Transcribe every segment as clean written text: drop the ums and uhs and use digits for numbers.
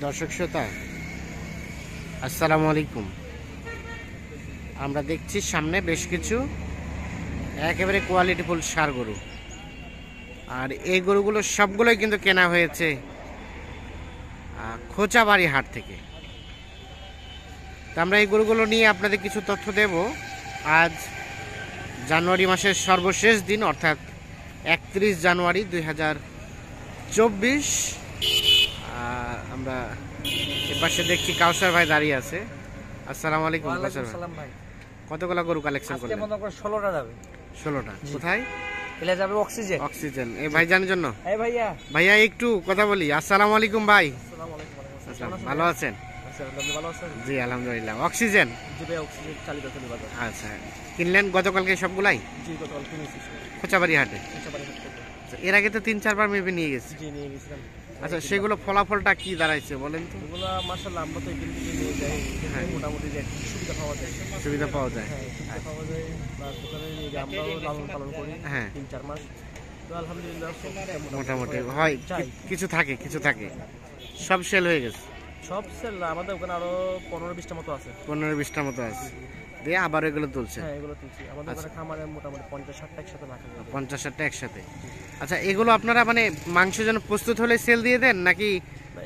দর্শক শ্রোতা আসসালামু আলাইকুম। আমরা দেখছি সামনে বেশ কিছু একেবারে কোয়ালিটিফুল ষাঁড় গরু, আর এই গরুগুলো সবগুলোই কিন্তু কেনা হয়েছে খোঁচাবাড়ি হাট থেকে। তো আমরা এই গরুগুলো নিয়ে আপনাদের কিছু তথ্য দেব। আজ জানুয়ারি মাসের সর্বশেষ দিন, অর্থাৎ 31 জানুয়ারি 2024। আমরা এপাশে দেখছি কাউসার ভাই দাঁড়িয়ে আছে। আসসালামু আলাইকুম কাউসার ভাই। কতগুলো গরু কালেকশন করলেন? মনে করে 16টা যাবে। 16টা। কোথায়? এলা যাবে অক্সিজেন। অক্সিজেন এই ভাইজানের জন্য। এই ভাইয়া ভাইয়া একটু কথা বলি। আসসালামু আলাইকুম ভাই। আসসালামু আলাইকুম। ভালো আছেন? আপনি ভালো আছেন? জি আলহামদুলিল্লাহ। অক্সিজেন? জি ভাই, অক্সিজেন চালিত চলে বাজার। আচ্ছা, কিনলেন গতকালকে সবগুলাই? জি গতকাল কিনেছি খোঁচাবাড়ি হাটে। এর আগে তো 3-4 বার মেবি নিয়ে গেছি। জি নিয়ে গেছিলাম। আচ্ছা, সেগুলো ফলাফলটা কি দাঁড়াইছে বলেন তো? এগুলো মাশাআল্লাহ আমরা তো এখান থেকে নিয়ে যাই, মোটামুটি রেট সুবিধা পাওয়া যায়। সুবিধা পাওয়া যায়, হ্যাঁ সুবিধা পাওয়া যায়। প্লাস দোকানে নিয়ে যাই, আমরাও লালন পালন করি। হ্যাঁ 3-4 মাস। তো আলহামদুলিল্লাহ মোটামুটি হয়। কিছু থাকে সব সেল হয়ে গেছে। সব সেল আমাদের ওখানে আরো 15-20টা মতো আছে। 15-20টা মতো আছে। দিয়ে আবার এগুলো তুলছে? হ্যাঁ এগুলো তুলছি। আমাদের ওখানে খামারে মোটামুটি 50-60টা একসাথে রাখা যায়। 50-60টা একসাথে। আচ্ছা, এগুলো আপনারা মানে মাংসের জন্য প্রস্তুত হলে সেল দিয়ে দেন নাকি?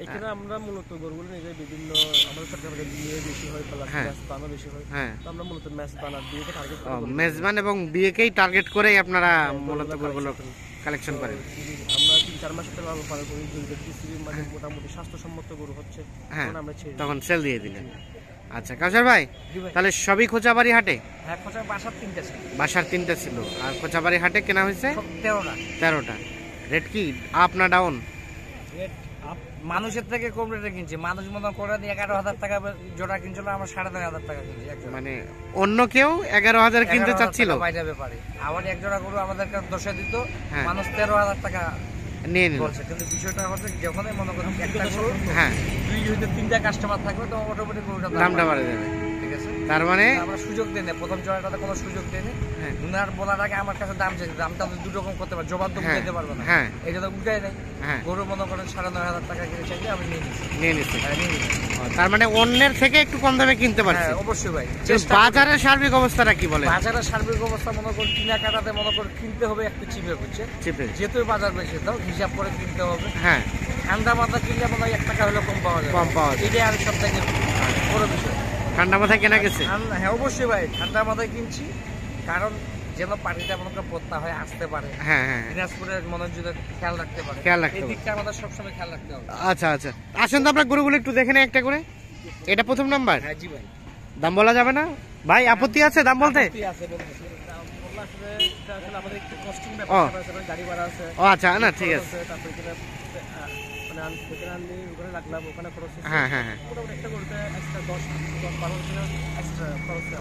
এখানে আমরা মূলত গরুগুলো নিয়ে যাই বিভিন্ন, আমাদের সরকারের বিয়ে বেশি হয়, প্লাস ম্যাচ বানা বেশি হয়। হ্যাঁ, তো আমরা মূলত ম্যাচ বানা বিয়েকে টার্গেট করি। মেজবান এবং বিয়েকেই টার্গেট করেই আপনারা মূলত গরুগুলো কালেকশন করেন। আমরা 3-4 মাস ধরে লালন পালন করি। যদি পৃথিবীর মানে মোটামুটি স্বাস্থ্যসম্মত গরু হচ্ছে, তখন আমরা ছেড়ে তখন সেল দিয়ে দিলেন। আচ্ছা কাউসার ভাই, তাহলে সবই খোঁচাবাড়ি হাটে? হ্যাঁ, খোঁচার বাসার 3টা ছিল। বাসার 3টা ছিল, আর খোঁচাবাড়ি হাটে কেনা হয়েছে 13টা। রেট কি আপ না ডাউন? মানুষের থেকে কম রেটে কিনছি। মানুষ মনে করে 11,000 টাকা জোড়া কিনছিল, আমরা 13,500 টাকা কিনছি। মানে অন্য কেউ 11,000 কিনতে চাচ্ছিল। আবার এক জোড়া গরু আমাদের কাছে 10-এ দিত, মানুষ 13,000 টাকা নিয়ে নিল। কিন্তু বিষয়টা হচ্ছে যখন মনে করেন একটা গরু 2-3টা কাস্টমার থাকবে, তো অটোমেটিক গরুটার দামটা বাড়ে যাবে। ঠিক আছে, তার মানে আমরা সুযোগ দেই না। প্রথম জোড়াটাতে কোনো সুযোগ দেই না। উনার বলার আগে আমার কাছে দাম চাইছে, দামটা দুটো রকম করতে পারে, জবাব তো দিতে পারবে না। এই জন্য উঠাই নাই। গরু মনে করেন 9,500 টাকা কিনে চাইলে আমি নিয়ে নিচ্ছি। তার মানে অন্যের থেকে একটু কম দামে কিনতে পারছি। অবশ্যই ভাই। বাজারের সার্বিক অবস্থাটা কি বলে? বাজারের সার্বিক অবস্থা মনে করেন কেনাকাটাতে মনে করেন কিনতে হবে একটু চিপে হচ্ছে, যেহেতু বাজার বেশি দাও হিসাব করে কিনতে হবে। হ্যাঁ, ঠান্ডা মাথা কিনলে মনে হয় 1 টাকা হলে কম পাওয়া যায়। এটাই আর সব থেকে বড় বিষয়। ঠান্ডা মাথায় কেনা গেছে? হ্যাঁ অবশ্যই ভাই, ঠান্ডা মাথায় কিনছি, কারণ যেন পাটিটা মনে করেন পত্তা হয় আসতে পারে। দিনাজপুরের মনে যদি খেয়াল রাখতে পারে, এই দিকটা আমাদের সবসময় খেয়াল রাখতে হবে। আচ্ছা আচ্ছা, আসেন তো আমরা গরুগুলো একটু দেখে নেই একটা করে। এটা প্রথম নাম্বার? হ্যাঁ জি ভাই। দাম বলা যাবে না ভাই? আপত্তি আছে দাম বলতে? ও আচ্ছা, না ঠিক আছে।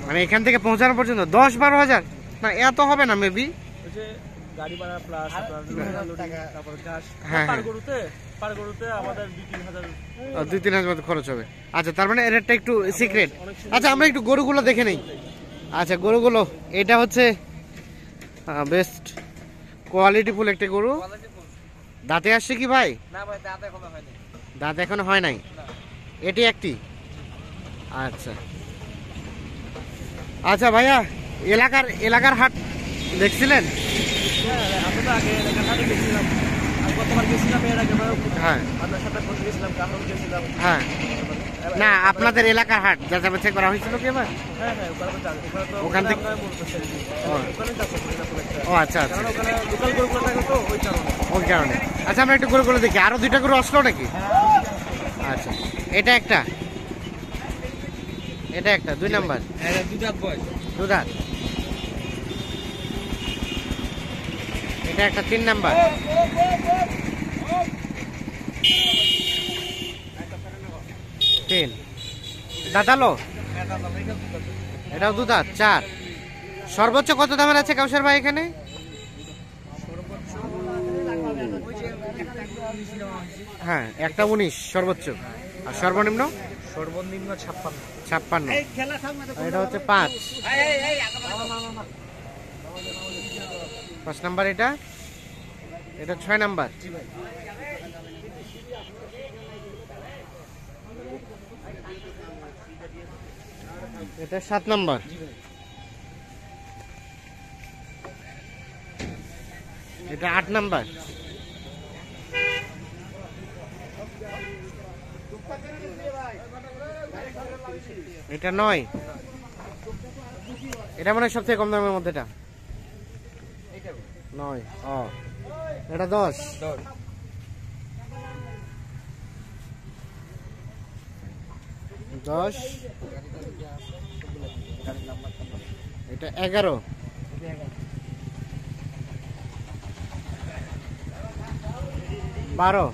মানে এখান থেকে পৌঁছানো পর্যন্ত 10-12 হাজার? না এত হবে না মেবি। গাড়ি ভাড়া প্লাস তারপর গ্যাস, পার গরুতে আমাদের 2-3 হাজার মতো খরচ হবে। আচ্ছা, তার মানে রেটটা একটু সিক্রেট। আচ্ছা, আমরা একটু গরুগুলো দেখে নেই। আচ্ছা, গরুগুলো এটা হচ্ছে বেস্ট কোয়ালিটিফুল একটা গরু। দাঁতে আসছে কি ভাই? না ভাই, দাঁত এখনো হয়নি। দাঁত এখনো হয় নাই? এটি একটি? আচ্ছা আচ্ছা ভাইয়া, এলাকার হাট দেখছিলেন? হ্যাঁ, না আপনাদের এলাকার হাট যাচাই বাছাই করা হয়েছিল কি এবার? ওখান থেকে? ও আচ্ছা আচ্ছা, ওই কারণে। আচ্ছা, আমরা একটু গরুগুলো দেখি। আরো 2টা গরু আসলো নাকি? আচ্ছা, এটা একটা 2 নাম্বার। দুধার। এটা একটা 3 নাম্বার। দাঁতালো? এটাও দুধার। 4। সর্বোচ্চ কত দামের আছে কাউসার ভাই এখানে? হ্যাঁ, একটা 19 সর্বোচ্চ। আর সর্বনিম্ন? 56। এটা হচ্ছে 5 নাম্বার। এটা 6 নাম্বার। এটা 7 নাম্বার। এটা 8 নাম্বার। এটা 9। এটা মানে সবথেকে কম দামের মধ্যে এটা 9। এটা 10। এটা 11। 12।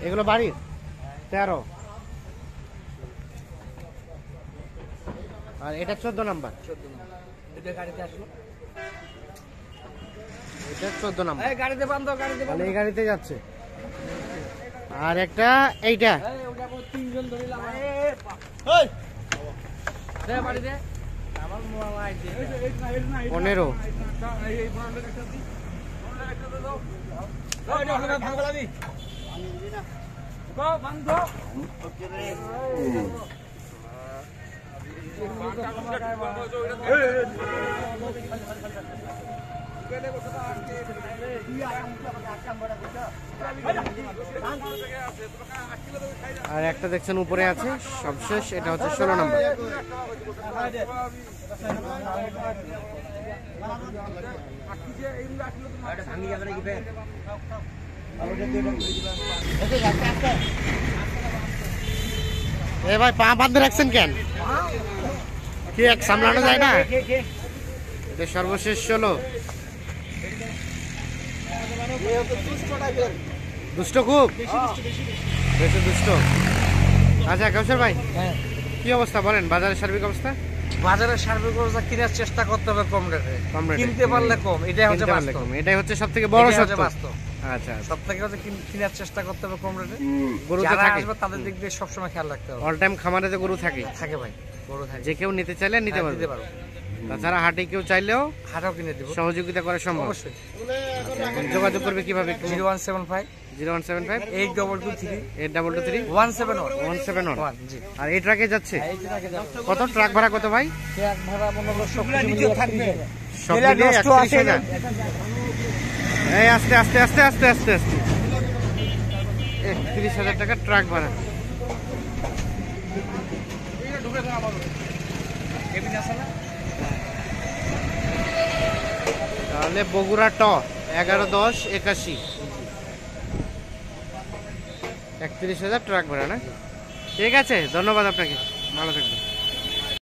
এগুলো বাড়ির 13। আর এটা 14 নাম্বার। এটা গাড়িতে আসলো, এটা 14 নাম্বার। গাড়িতে বান্ধব, তাহলে এই গাড়িতে যাচ্ছে। আর একটা এইটা 15। আর একটা দেখছেন উপরে আছে সবশেষ, এটা হচ্ছে 16 নাম্বার। এ ভাই পা বাঁধতে রাখছেন কেন? কি এক সামলানো যায় না? এটা সর্বশেষ 16। দুষ্ট খুব, বেশি দুষ্ট। আচ্ছা কাউসার ভাই, কি অবস্থা বলেন বাজারের সার্বিক অবস্থা? বাজারের সার্বিক অবস্থা কেনার চেষ্টা করতে হবে কম রেটে, কিনতে পারলে কম, এটাই হচ্ছে বাস্তব। এটাই হচ্ছে সবথেকে বড় সত্য বাস্তব। আচ্ছা, সবথেকে হচ্ছে কেনার চেষ্টা করতে হবে কম রেটে। গরু যারা আসবে তাদের দিক দিয়ে সবসময় খেয়াল রাখতে হবে। অল টাইম খামারে তো গরু থাকে ভাই, গরু থাকে, যে কেউ নিতে চাইলে নিতে পারবে। তাছাড়া হাটে কেউ চাইলেও হাটেও কিনে দেব, সহযোগিতা করা সম্ভব অবশ্যই। যোগাযোগ করবে কিভাবে? 0175 0175 8223 8223 171 জি। আর এই ট্রাকে যাচ্ছে এই ট্রাকে যাবে। কত ট্রাক ভাড়া কত ভাই? ট্রাক ভাড়া মনে হলো সব মিলিয়ে থাকবে, সব মিলিয়ে 31,000। এই আস্তে আস্তে আস্তে আস্তে আস্তে আস্তে 31,000 টাকা ট্রাক ভাড়া। তাহলে বগুড়া ট 11-10-81 31,000 ট্রাক ভাড়া না? ঠিক আছে, ধন্যবাদ আপনাকে, ভালো থাকবেন।